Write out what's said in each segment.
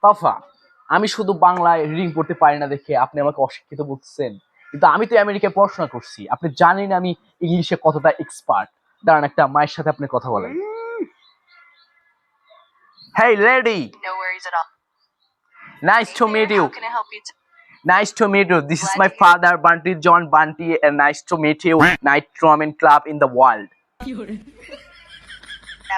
পাফা, আমি শুধু বাংলায় রিডিং পড়তে পারি না দেখে আপনি আমাকে অশিক্ষিত বলতেছেন, কিন্তু আমি তো আমেরিকায় পড়াশোনা করছি। আপনি জানেন আমি ইংলিশে কতটা এক্সপার্ট। দাঁড়ান, একটা মায়ের সাথে আপনি কথা বলেন। Hey lady, No worries at all. nice to meet you. How can I help you? Nice to meet you. This is Glad my to hear- father, Bunty John Bunty, and nice to meet you. Night Ramen Club in the world.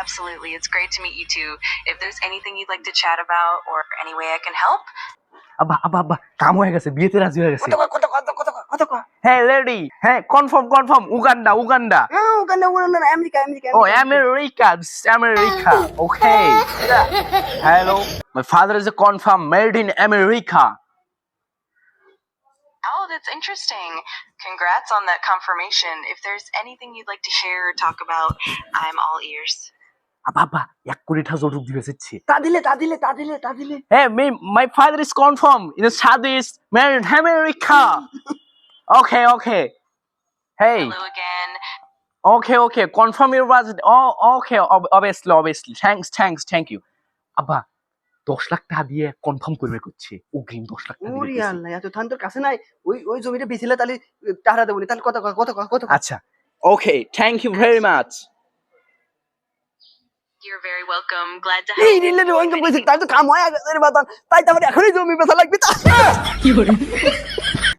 Absolutely. It's great to meet you too. If there's anything you'd like to chat about or any way I can help, আব্বা আব্বা আব্বা, কাম হয়ে গেছে, বিয়েতে রাজি হয়ে গেছে। কত Hey lady, hey confirm Uganda. ওখানে America Oh, America, this is America. Okay. Hello, my father is a confirm made in America. oh, that's interesting. Congrats on that confirmation. If there's anything you'd like to share or talk about, I'm all ears. আব্বা আব্বা, 1 কোটি টাকা জোর দিয়ে দিচ্ছে। তা দিলে Hey, my father is confirmed in the Southeast made in America. Okay. Hey. Hello again. Okay. Confirm your resident. Oh, okay. Obviously. Thank you. আব্বা, 10 লাখ টাকা দিয়ে কনফার্ম করবে করছে। অগ্রিম 10 লাখ টাকা ওরে দিবে। আল্লাহ, এত ধান তোর কাছে নাই? ওই জমিটা বেচিলে তাহলে টাকা দেবনি। তাহলে কত? আচ্ছা। Okay, thank you very much. You're very welcome. Glad to এই help. রিলের ওই তো কইছে তাই তো কাম হয়ে গেছে রে বাবা। তাই তো আমার এখনই জমি বেচা লাগবে তা।